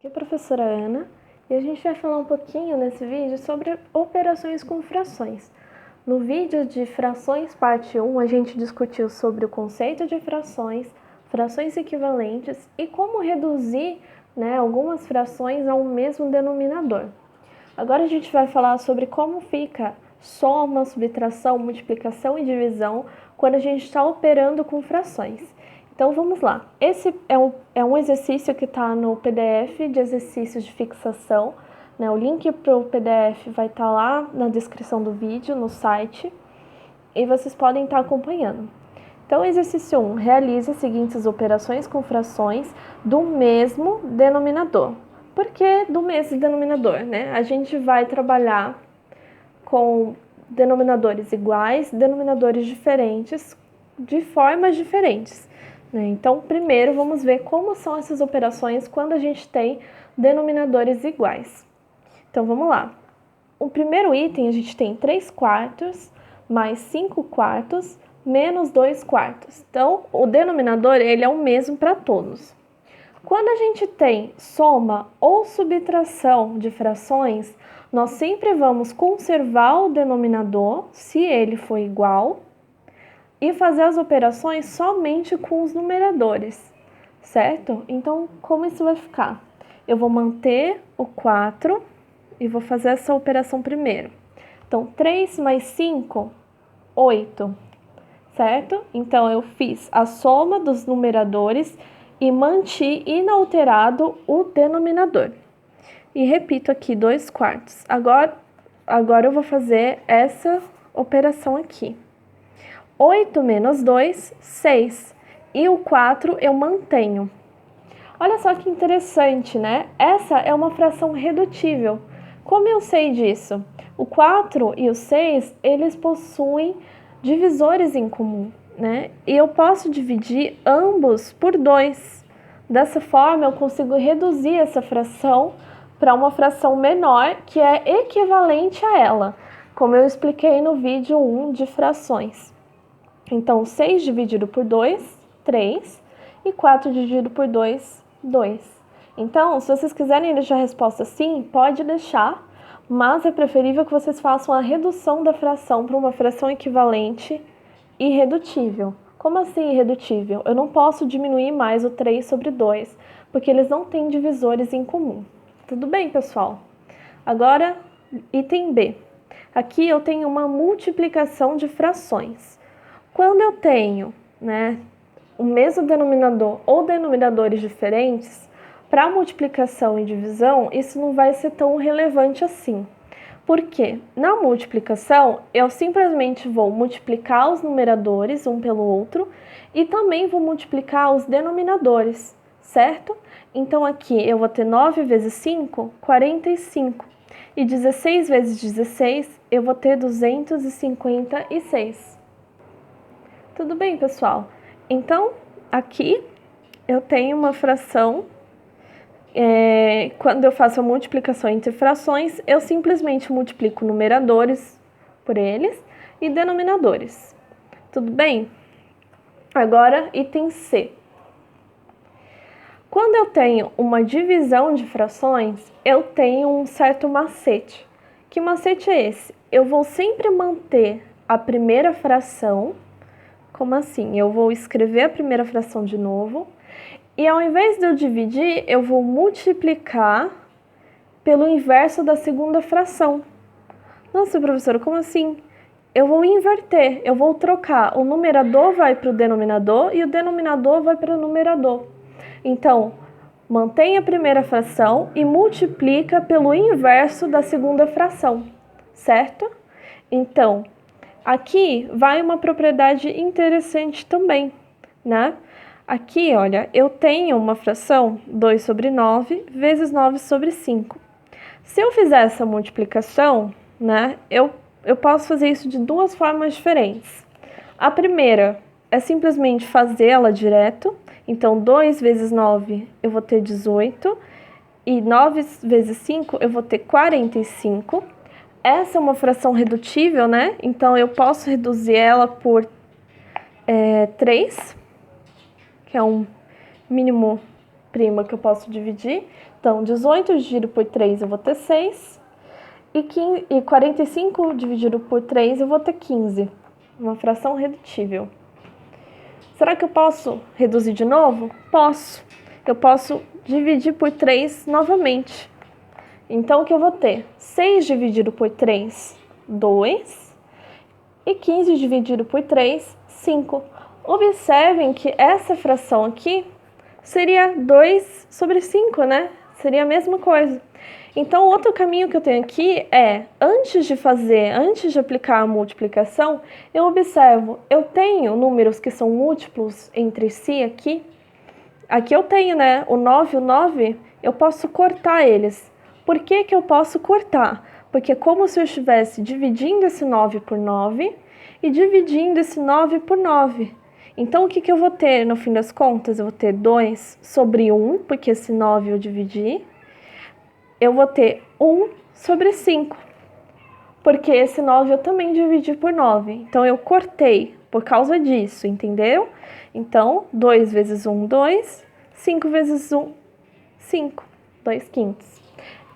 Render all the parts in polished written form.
Aqui é a professora Ana e a gente vai falar um pouquinho nesse vídeo sobre operações com frações. No vídeo de frações parte 1, a gente discutiu sobre o conceito de frações, frações equivalentes e como reduzir algumas frações ao mesmo denominador. Agora a gente vai falar sobre como fica soma, subtração, multiplicação e divisão quando a gente está operando com frações. Então vamos lá. Esse é um exercício que está no PDF de exercícios de fixação. O link para o PDF vai estar lá na descrição do vídeo, no site, e vocês podem estar acompanhando. Então, exercício 1. Realize as seguintes operações com frações do mesmo denominador. Por que do mesmo denominador? A gente vai trabalhar com denominadores iguais, denominadores diferentes, de formas diferentes. Então, primeiro vamos ver como são essas operações quando a gente tem denominadores iguais. Então, vamos lá. O primeiro item a gente tem 3 quartos mais 5 quartos menos 2 quartos. Então, o denominador ele é o mesmo para todos. Quando a gente tem soma ou subtração de frações, nós sempre vamos conservar o denominador, se ele for igual, e fazer as operações somente com os numeradores, certo? Então, como isso vai ficar? Eu vou manter o 4 e vou fazer essa operação primeiro. Então, 3 mais 5, 8, certo? Então, eu fiz a soma dos numeradores e mantive inalterado o denominador. E repito aqui 2 quartos. Agora eu vou fazer essa operação aqui. 8 menos 2, 6. E o 4 eu mantenho. Olha só que interessante, né? Essa é uma fração redutível. Como eu sei disso? O 4 e o 6, eles possuem divisores em comum, E eu posso dividir ambos por 2. Dessa forma, eu consigo reduzir essa fração para uma fração menor que é equivalente a ela, como eu expliquei no vídeo 1 de frações. Então, 6 dividido por 2, 3, e 4 dividido por 2, 2. Então, se vocês quiserem deixar a resposta sim, pode deixar, mas é preferível que vocês façam a redução da fração para uma fração equivalente irredutível. Como assim irredutível? Eu não posso diminuir mais o 3 sobre 2, porque eles não têm divisores em comum. Tudo bem, pessoal? Agora, item B. Aqui eu tenho uma multiplicação de frações. Quando eu tenho o mesmo denominador ou denominadores diferentes, para multiplicação e divisão, isso não vai ser tão relevante assim. Por quê? Na multiplicação, eu simplesmente vou multiplicar os numeradores um pelo outro e também vou multiplicar os denominadores, certo? Então, aqui eu vou ter 9 vezes 5, 45. E 16 vezes 16, eu vou ter 256. Tudo bem, pessoal? Então, aqui eu tenho uma fração. Quando eu faço a multiplicação entre frações, eu simplesmente multiplico numeradores por eles e denominadores. Tudo bem? Agora, item C. Quando eu tenho uma divisão de frações, eu tenho um certo macete. Que macete é esse? Eu vou sempre manter a primeira fração. Como assim? Eu vou escrever a primeira fração de novo e ao invés de eu dividir, eu vou multiplicar pelo inverso da segunda fração. Nossa, professora, como assim? Eu vou inverter, eu vou trocar. O numerador vai para o denominador e o denominador vai para o numerador. Então, mantém a primeira fração e multiplica pelo inverso da segunda fração, certo? Então, aqui vai uma propriedade interessante também, Aqui, olha, eu tenho uma fração 2 sobre 9 vezes 9 sobre 5. Se eu fizer essa multiplicação, eu posso fazer isso de duas formas diferentes. A primeira é simplesmente fazê-la direto. Então, 2 vezes 9 eu vou ter 18 e 9 vezes 5 eu vou ter 45. Essa é uma fração redutível, Então, eu posso reduzir ela por 3, que é um mínimo prima que eu posso dividir. Então, 18 dividido por 3 eu vou ter 6. E 45 dividido por 3 eu vou ter 15. Uma fração redutível. Será que eu posso reduzir de novo? Posso. Eu posso dividir por 3 novamente. Então, o que eu vou ter? 6 dividido por 3, 2. E 15 dividido por 3, 5. Observem que essa fração aqui seria 2 sobre 5, né? Seria a mesma coisa. Então, outro caminho que eu tenho aqui é, antes de aplicar a multiplicação, eu observo, eu tenho números que são múltiplos entre si aqui. Aqui eu tenho, né, o 9, eu posso cortar eles. Por que que eu posso cortar? Porque é como se eu estivesse dividindo esse 9 por 9 e dividindo esse 9 por 9. Então, o que que eu vou ter no fim das contas? Eu vou ter 2 sobre 1, porque esse 9 eu dividi. Eu vou ter 1 sobre 5, porque esse 9 eu também dividi por 9. Então, eu cortei por causa disso, entendeu? Então, 2 vezes 1, 2. 5 vezes 1, 5. 2/5.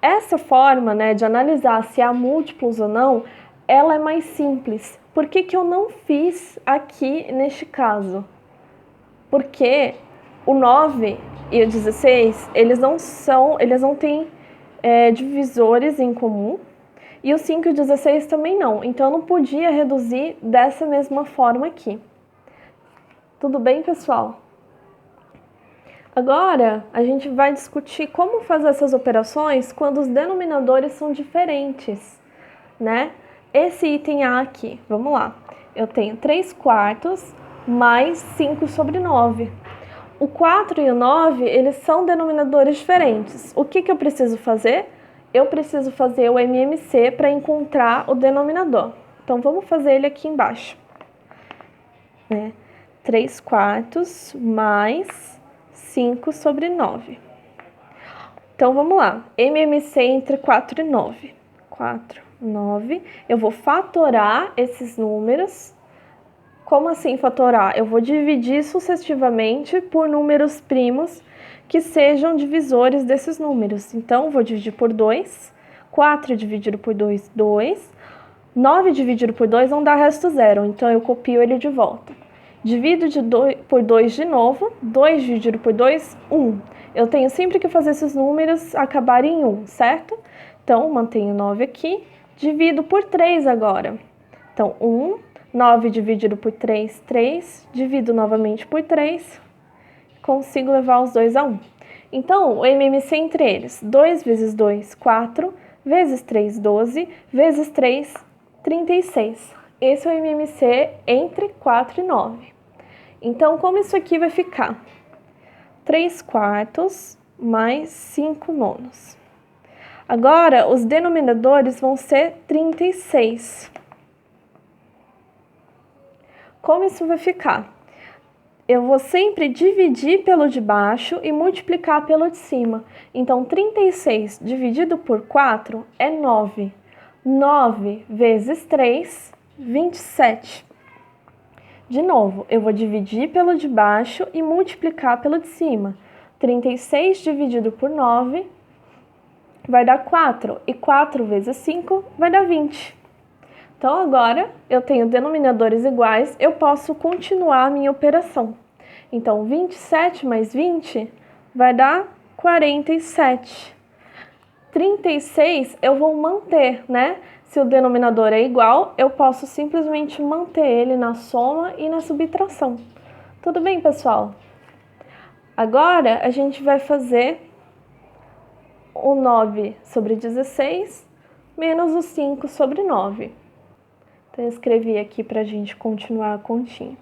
Essa forma, né, de analisar se há múltiplos ou não, ela é mais simples. Por que que eu não fiz aqui neste caso? Porque o 9 e o 16, eles não têm divisores em comum, e o 5 e o 16 também não. Então, eu não podia reduzir dessa mesma forma aqui. Tudo bem, pessoal? Agora, a gente vai discutir como fazer essas operações quando os denominadores são diferentes, né? Esse item A aqui, vamos lá. Eu tenho 3/4 mais 5 sobre 9. O 4 e o 9, eles são denominadores diferentes. O que que eu preciso fazer? Eu preciso fazer o MMC para encontrar o denominador. Então, vamos fazer ele aqui embaixo. 3/4 mais 5 sobre 9. Então, vamos lá. MMC entre 4 e 9. 4, 9. Eu vou fatorar esses números. Como assim fatorar? Eu vou dividir sucessivamente por números primos que sejam divisores desses números. Então, vou dividir por 2. 4 dividido por 2, 2. 9 dividido por 2 não dá resto zero, então eu copio ele de volta. Divido por 2 de novo. 2 dividido por 2, 1. Eu tenho sempre que fazer esses números acabarem em 1, certo? Então, mantenho 9 aqui. Divido por 3 agora. Então, 1. 9 dividido por 3, 3. Divido novamente por 3. Consigo levar os dois a 1. Então, o MMC entre eles. 2 vezes 2, 4. Vezes 3, 12. Vezes 3, 36. Esse é o MMC entre 4 e 9. Então, como isso aqui vai ficar? 3/4 mais 5/9. Agora, os denominadores vão ser 36. Como isso vai ficar? Eu vou sempre dividir pelo de baixo e multiplicar pelo de cima. Então, 36 dividido por 4 é 9. 9 vezes 3, 27. De novo, eu vou dividir pelo de baixo e multiplicar pelo de cima. 36 dividido por 9 vai dar 4. E 4 vezes 5 vai dar 20. Então, agora, eu tenho denominadores iguais, eu posso continuar a minha operação. Então, 27 mais 20 vai dar 47. 36 eu vou manter, né? Se o denominador é igual, eu posso simplesmente manter ele na soma e na subtração. Tudo bem, pessoal? Agora, a gente vai fazer o 9 sobre 16 menos o 5 sobre 9. Então, eu escrevi aqui para a gente continuar a continha.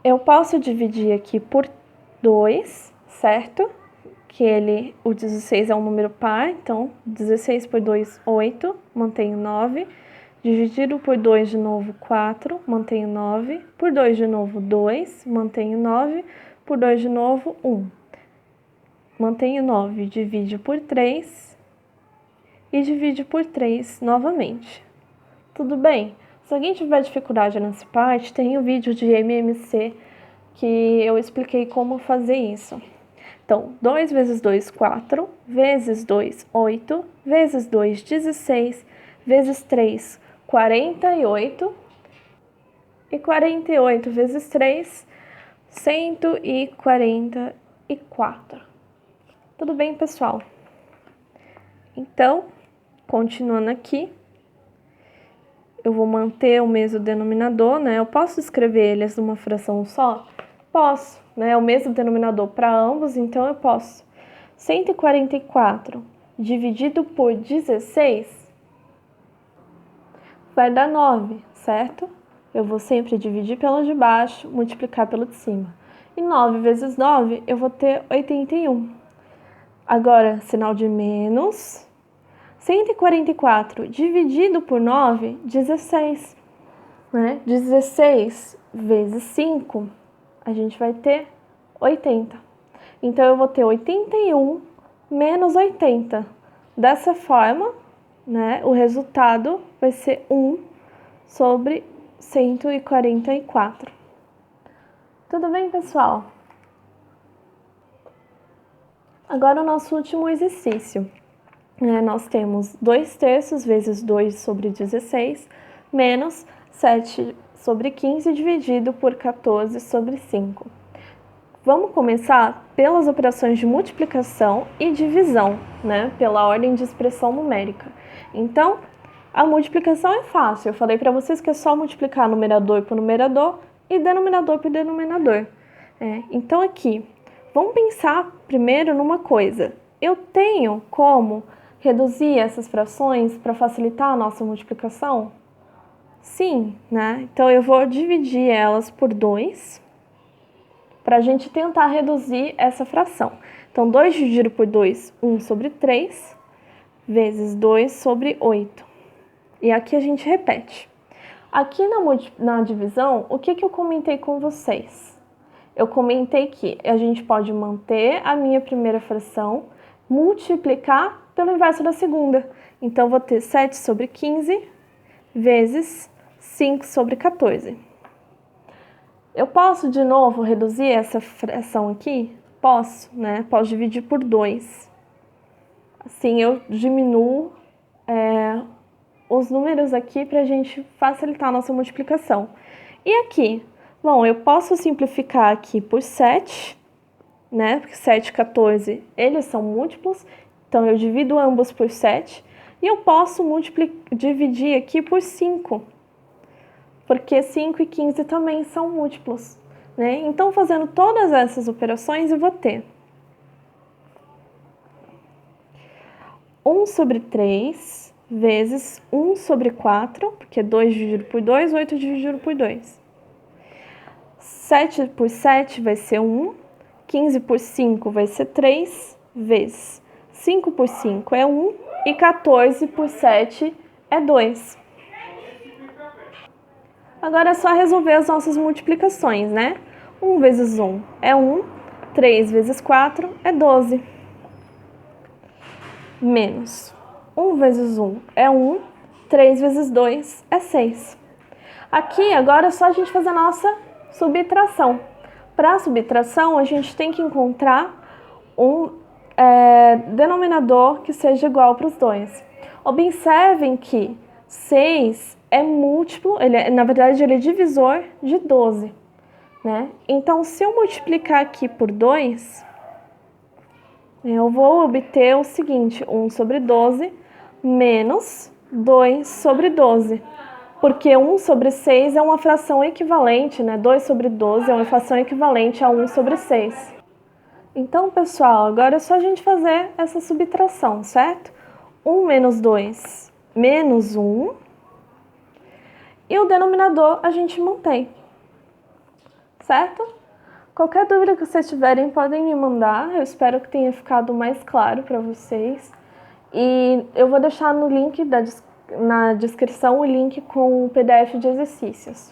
Eu posso dividir aqui por 2, certo? Que o 16 é um número par, então 16 por 2, 8, mantenho 9. Dividido por 2 de novo, 4, mantenho 9. Por 2 de novo, 2, mantenho 9. Por 2 de novo, 1. Mantenho 9, divide por 3 e divide por 3 novamente. Tudo bem? Se alguém tiver dificuldade nessa parte, tem o vídeo de MMC que eu expliquei como fazer isso. Então, 2 vezes 2, 4, vezes 2, 8, vezes 2, 16, vezes 3, 48, e 48 vezes 3, 144. Tudo bem, pessoal? Então, continuando aqui, eu vou manter o mesmo denominador, né? Eu posso escrever eles numa fração só? Posso, né? É o mesmo denominador para ambos, então eu posso. 144 dividido por 16 vai dar 9, certo? Eu vou sempre dividir pelo de baixo, multiplicar pelo de cima. E 9 vezes 9, eu vou ter 81. Agora, sinal de menos. 144 dividido por 9, 16. Né? 16 vezes 5, a gente vai ter 80. Então, eu vou ter 81 menos 80. Dessa forma, né, o resultado vai ser 1 sobre 144. Tudo bem, pessoal? Agora, o nosso último exercício. Nós temos 2/3 vezes 2 sobre 16, menos 7 sobre 15 dividido por 14 sobre 5. Vamos começar pelas operações de multiplicação e divisão, né? Pela ordem de expressão numérica. Então, a multiplicação é fácil. Eu falei para vocês que é só multiplicar numerador por numerador e denominador por denominador. Então, aqui, vamos pensar primeiro numa coisa. Eu tenho como reduzir essas frações para facilitar a nossa multiplicação? Sim, né? Então, eu vou dividir elas por 2 para a gente tentar reduzir essa fração. Então, 2 dividido por 2, 1 sobre 3, vezes 2 sobre 8. E aqui a gente repete. Aqui na divisão, o que eu comentei com vocês? Eu comentei que a gente pode manter a minha primeira fração, multiplicar pelo inverso da segunda. Então, eu vou ter 7 sobre 15 vezes 5 sobre 14. Eu posso, de novo, reduzir essa fração aqui? Posso, né? Posso dividir por 2. Assim, eu diminuo os números aqui para a gente facilitar a nossa multiplicação. E aqui? Bom, eu posso simplificar aqui por 7, né? Porque 7 e 14, eles são múltiplos. Então, eu divido ambos por 7. E eu posso dividir aqui por 5. Porque 5 e 15 também são múltiplos, né? Então, fazendo todas essas operações, eu vou ter 1 sobre 3 vezes 1 sobre 4, porque 2 dividido por 2, 8 dividido por 2. 7 por 7 vai ser 1, 15 por 5 vai ser 3, vezes 5 por 5 é 1 e 14 por 7 é 2. Agora é só resolver as nossas multiplicações, né? 1 vezes 1 é 1, 3 vezes 4 é 12. Menos 1 vezes 1 é 1, 3 vezes 2 é 6. Aqui, agora é só a gente fazer a nossa subtração. Para a subtração, a gente tem que encontrar um denominador que seja igual para os dois. Observem que 6 é múltiplo, na verdade ele é divisor de 12, né? Então, se eu multiplicar aqui por 2, eu vou obter o seguinte, 1 sobre 12 menos 2 sobre 12. Porque 1 sobre 6 é uma fração equivalente, né? 2 sobre 12 é uma fração equivalente a 1 sobre 6. Então, pessoal, agora é só a gente fazer essa subtração, certo? 1 menos 2 menos 1. E o denominador a gente mantém, certo? Qualquer dúvida que vocês tiverem, podem me mandar. Eu espero que tenha ficado mais claro para vocês. E eu vou deixar no link na descrição o link com o PDF de exercícios.